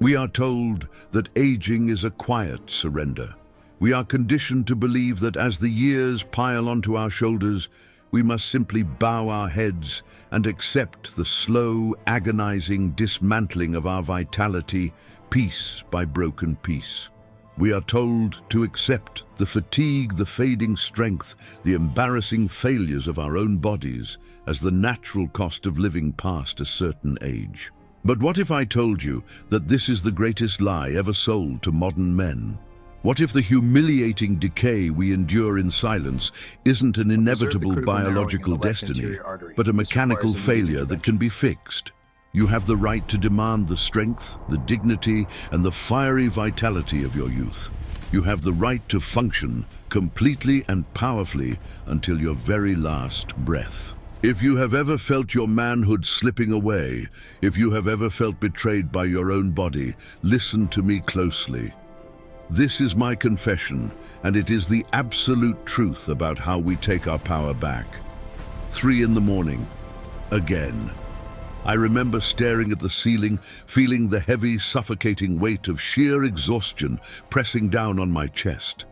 We are told that aging is a quiet surrender. We are conditioned to believe that as the years pile onto our shoulders, we must simply bow our heads and accept the slow, agonizing dismantling of our vitality, piece by broken piece. We are told to accept the fatigue, the fading strength, the embarrassing failures of our own bodies as the natural cost of living past a certain age. But what if I told you that this is the greatest lie ever sold to modern men? What if the humiliating decay we endure in silence isn't an inevitable biological destiny, but a mechanical failure that can be fixed? You have the right to demand the strength, the dignity, and the fiery vitality of your youth. You have the right to function completely and powerfully until your very last breath. If you have ever felt your manhood slipping away, if you have ever felt betrayed by your own body, listen to me closely. This is my confession, and it is the absolute truth about how we take our power back. 3 in the morning. Again. I remember staring at the ceiling, feeling the heavy, suffocating weight of sheer exhaustion pressing down on my chest.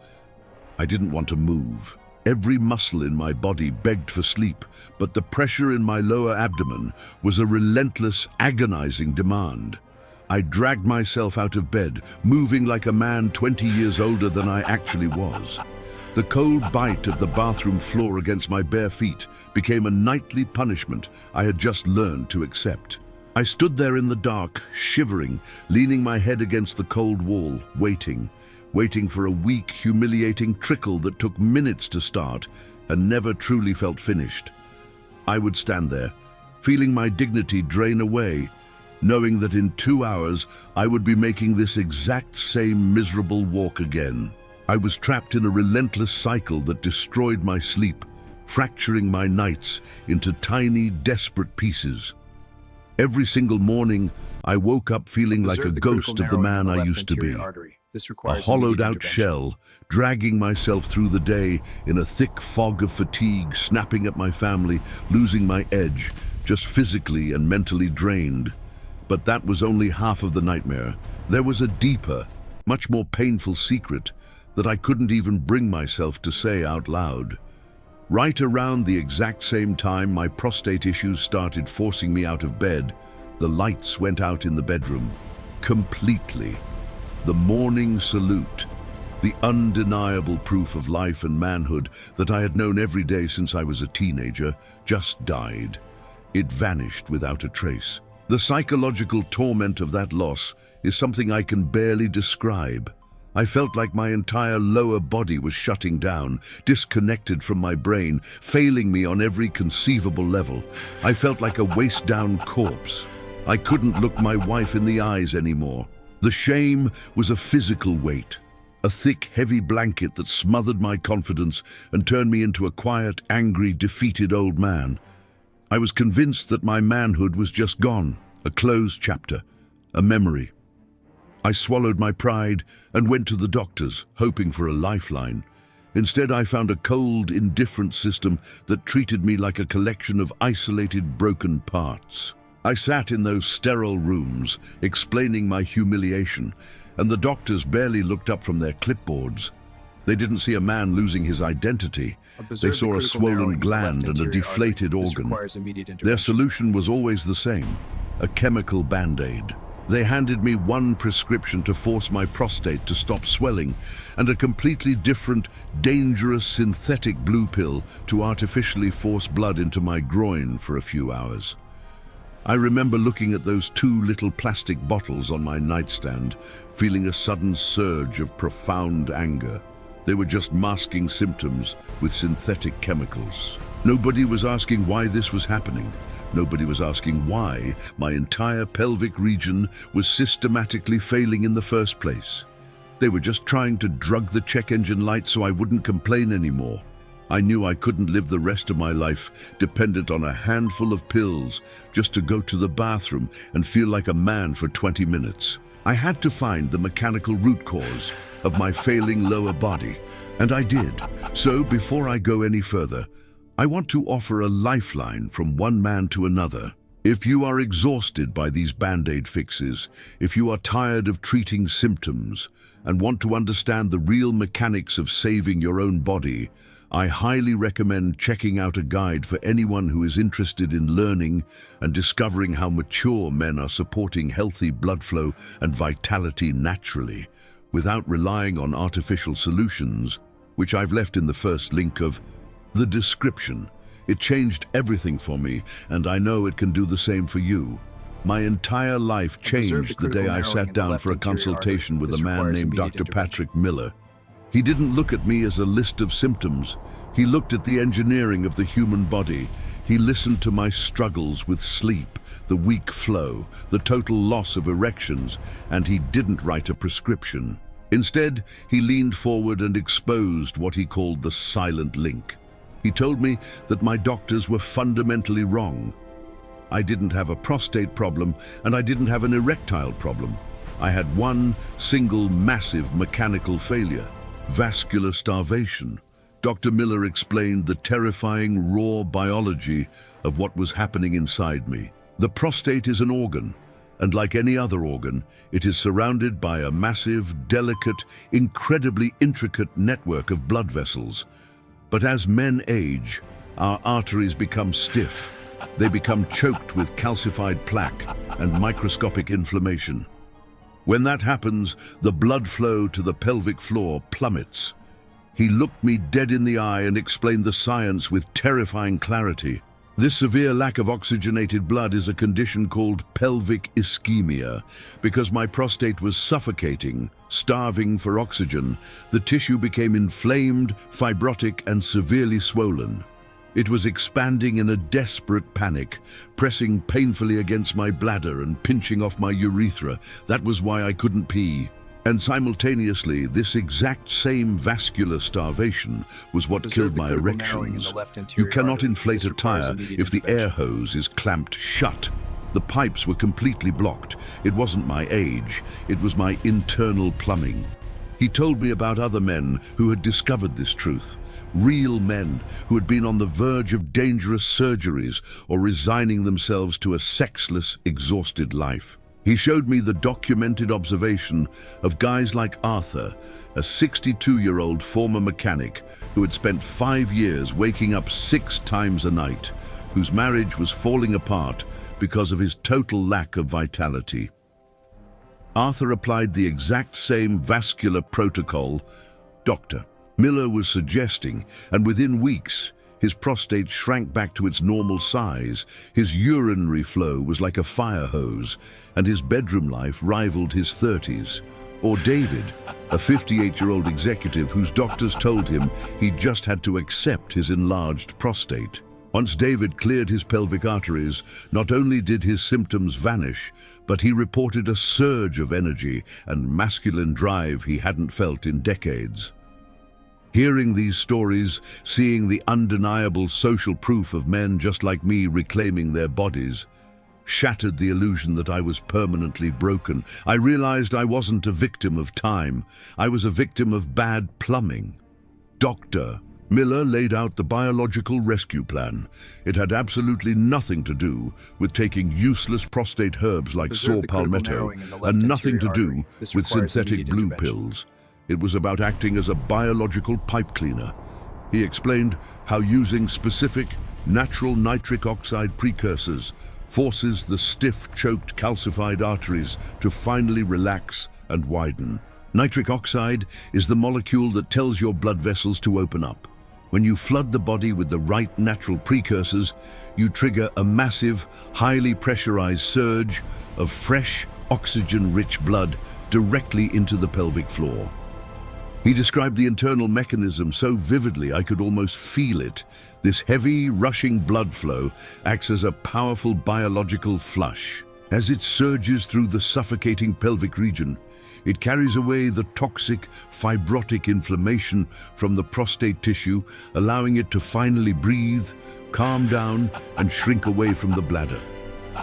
I didn't want to move. Every muscle in my body begged for sleep, but the pressure in my lower abdomen was a relentless, agonizing demand. I dragged myself out of bed, moving like a man 20 years older than I actually was. The cold bite of the bathroom floor against my bare feet became a nightly punishment I had just learned to accept. I stood there in the dark, shivering, leaning my head against the cold wall, waiting for a weak, humiliating trickle that took minutes to start and never truly felt finished. I would stand there, feeling my dignity drain away, knowing that in 2 hours I would be making this exact same miserable walk again. I was trapped in a relentless cycle that destroyed my sleep, fracturing my nights into tiny, desperate pieces. Every single morning, I woke up feeling like a ghost of the man I used to be. A hollowed-out shell, dragging myself through the day in a thick fog of fatigue, snapping at my family, losing my edge, just physically and mentally drained. But that was only half of the nightmare. There was a deeper, much more painful secret that I couldn't even bring myself to say out loud. Right around the exact same time my prostate issues started forcing me out of bed, the lights went out in the bedroom. Completely. The morning salute, the undeniable proof of life and manhood that I had known every day since I was a teenager, just died. It vanished without a trace. The psychological torment of that loss is something I can barely describe. I felt like my entire lower body was shutting down, disconnected from my brain, failing me on every conceivable level. I felt like a waist-down corpse. I couldn't look my wife in the eyes anymore. The shame was a physical weight, a thick, heavy blanket that smothered my confidence and turned me into a quiet, angry, defeated old man. I was convinced that my manhood was just gone, a closed chapter, a memory. I swallowed my pride and went to the doctors, hoping for a lifeline. Instead, I found a cold, indifferent system that treated me like a collection of isolated, broken parts. I sat in those sterile rooms, explaining my humiliation, and the doctors barely looked up from their clipboards. They didn't see a man losing his identity. They saw a swollen gland and a deflated organ. Their solution was always the same, a chemical band-aid. They handed me one prescription to force my prostate to stop swelling and a completely different, dangerous synthetic blue pill to artificially force blood into my groin for a few hours. I remember looking at those 2 little plastic bottles on my nightstand, feeling a sudden surge of profound anger. They were just masking symptoms with synthetic chemicals. Nobody was asking why this was happening. Nobody was asking why my entire pelvic region was systematically failing in the first place. They were just trying to drug the check engine light so I wouldn't complain anymore. I knew I couldn't live the rest of my life dependent on a handful of pills just to go to the bathroom and feel like a man for 20 minutes. I had to find the mechanical root cause of my failing lower body, and I did. So before I go any further, I want to offer a lifeline from one man to another. If you are exhausted by these band-aid fixes, if you are tired of treating symptoms and want to understand the real mechanics of saving your own body, I highly recommend checking out a guide for anyone who is interested in learning and discovering how mature men are supporting healthy blood flow and vitality naturally, without relying on artificial solutions, which I've left in the first link of the description. It changed everything for me, and I know it can do the same for you. My entire life changed the day I sat down for a consultation with a man named Dr. Patrick Miller. He didn't look at me as a list of symptoms. He looked at the engineering of the human body. He listened to my struggles with sleep, the weak flow, the total loss of erections, and he didn't write a prescription. Instead, he leaned forward and exposed what he called the silent link. He told me that my doctors were fundamentally wrong. I didn't have a prostate problem, and I didn't have an erectile problem. I had one single massive mechanical failure: vascular starvation. Dr. Miller explained the terrifying raw biology of what was happening inside me. The prostate is an organ, and like any other organ, it is surrounded by a massive, delicate, incredibly intricate network of blood vessels. But as men age, our arteries become stiff. They become choked with calcified plaque and microscopic inflammation. When that happens, the blood flow to the pelvic floor plummets. He looked me dead in the eye and explained the science with terrifying clarity. This severe lack of oxygenated blood is a condition called pelvic ischemia. Because my prostate was suffocating, starving for oxygen, the tissue became inflamed, fibrotic, and severely swollen. It was expanding in a desperate panic, pressing painfully against my bladder and pinching off my urethra. That was why I couldn't pee. And simultaneously, this exact same vascular starvation was what killed my erections. You cannot inflate a tire if the air hose is clamped shut. The pipes were completely blocked. It wasn't my age, it was my internal plumbing. He told me about other men who had discovered this truth. Real men who had been on the verge of dangerous surgeries or resigning themselves to a sexless, exhausted life. He showed me the documented observation of guys like Arthur, a 62-year-old former mechanic who had spent 5 years waking up 6 times a night, whose marriage was falling apart because of his total lack of vitality. Arthur applied the exact same vascular protocol Dr. Miller was suggesting, and within weeks, his prostate shrank back to its normal size, his urinary flow was like a fire hose, and his bedroom life rivaled his 30s. Or David, a 58-year-old executive whose doctors told him he just had to accept his enlarged prostate. Once David cleared his pelvic arteries, not only did his symptoms vanish, but he reported a surge of energy and masculine drive he hadn't felt in decades. Hearing these stories, seeing the undeniable social proof of men just like me reclaiming their bodies, shattered the illusion that I was permanently broken. I realized I wasn't a victim of time. I was a victim of bad plumbing. Dr. Miller laid out the biological rescue plan. It had absolutely nothing to do with taking useless prostate herbs like saw palmetto, and nothing to do with synthetic blue pills. It was about acting as a biological pipe cleaner. He explained how using specific natural nitric oxide precursors forces the stiff, choked, calcified arteries to finally relax and widen. Nitric oxide is the molecule that tells your blood vessels to open up. When you flood the body with the right natural precursors, you trigger a massive, highly pressurized surge of fresh, oxygen-rich blood directly into the pelvic floor. He described the internal mechanism so vividly I could almost feel it. This heavy, rushing blood flow acts as a powerful biological flush. As it surges through the suffocating pelvic region, it carries away the toxic, fibrotic inflammation from the prostate tissue, allowing it to finally breathe, calm down, and shrink away from the bladder.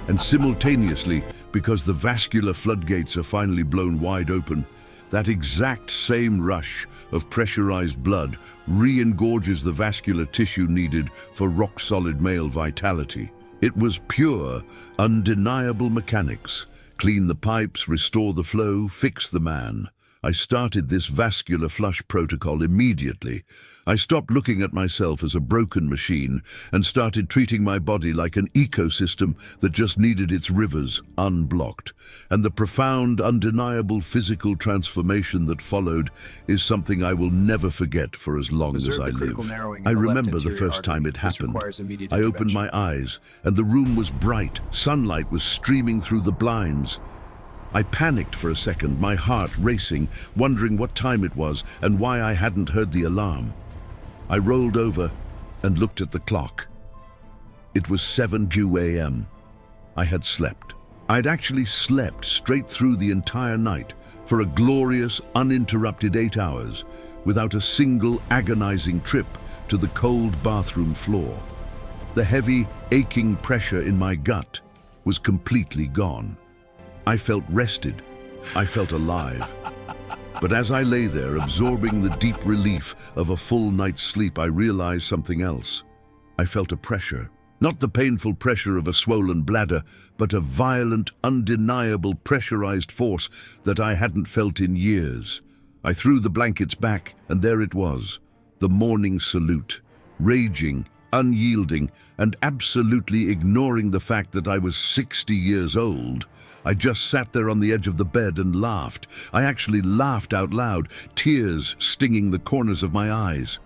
And simultaneously, because the vascular floodgates are finally blown wide open, that exact same rush of pressurized blood re-engorges the vascular tissue needed for rock-solid male vitality. It was pure, undeniable mechanics. Clean the pipes, restore the flow, fix the man. I started this vascular flush protocol immediately. I stopped looking at myself as a broken machine and started treating my body like an ecosystem that just needed its rivers unblocked. And the profound, undeniable physical transformation that followed is something I will never forget for as long as I live. I remember the first time it happened. I opened my eyes and the room was bright. Sunlight was streaming through the blinds. I panicked for a second, my heart racing, wondering what time it was and why I hadn't heard the alarm. I rolled over and looked at the clock. It was 7:02 a.m. I had slept. I'd actually slept straight through the entire night for a glorious, uninterrupted 8 hours without a single agonizing trip to the cold bathroom floor. The heavy, aching pressure in my gut was completely gone. I felt rested. I felt alive. But as I lay there, absorbing the deep relief of a full night's sleep, I realized something else. I felt a pressure. Not the painful pressure of a swollen bladder, but a violent, undeniable pressurized force that I hadn't felt in years. I threw the blankets back, and there it was, the morning salute, raging, unyielding, and absolutely ignoring the fact that I was 60 years old. I just sat there on the edge of the bed and laughed. I actually laughed out loud, tears stinging the corners of my eyes.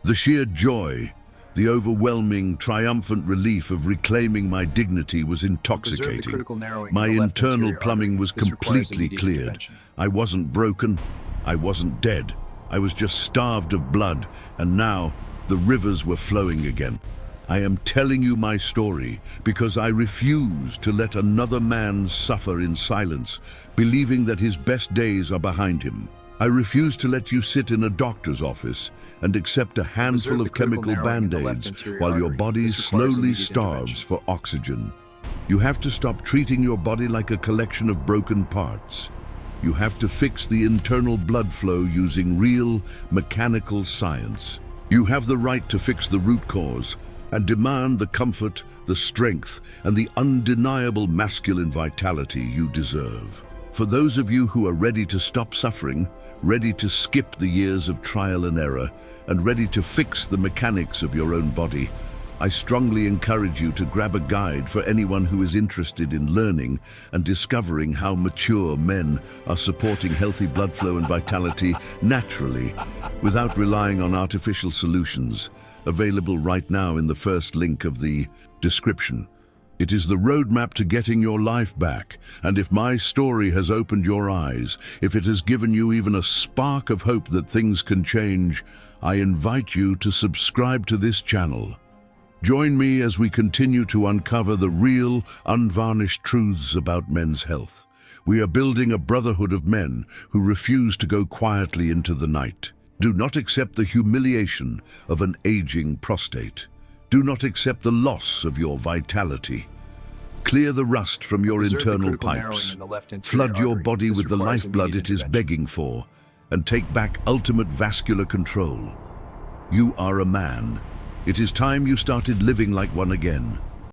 The sheer joy, the overwhelming, triumphant relief of reclaiming my dignity was intoxicating. My internal plumbing was completely cleared. I wasn't broken. I wasn't dead. I was just starved of blood, and now the rivers were flowing again. I am telling you my story because I refuse to let another man suffer in silence, believing that his best days are behind him. I refuse to let you sit in a doctor's office and accept a handful of chemical band-aids while your body slowly starves for oxygen. You have to stop treating your body like a collection of broken parts. You have to fix the internal blood flow using real mechanical science. You have the right to fix the root cause and demand the comfort, the strength, and the undeniable masculine vitality you deserve. For those of you who are ready to stop suffering, ready to skip the years of trial and error, and ready to fix the mechanics of your own body, I strongly encourage you to grab a guide for anyone who is interested in learning and discovering how mature men are supporting healthy blood flow and vitality naturally, without relying on artificial solutions, available right now in the first link of the description. It is the roadmap to getting your life back, and if my story has opened your eyes, if it has given you even a spark of hope that things can change, I invite you to subscribe to this channel. Join me as we continue to uncover the real, unvarnished truths about men's health. We are building a brotherhood of men who refuse to go quietly into the night. Do not accept the humiliation of an aging prostate. Do not accept the loss of your vitality. Clear the rust from your internal pipes. Flood your body with the lifeblood it is begging for, and take back ultimate vascular control. You are a man. It is time you started living like one again.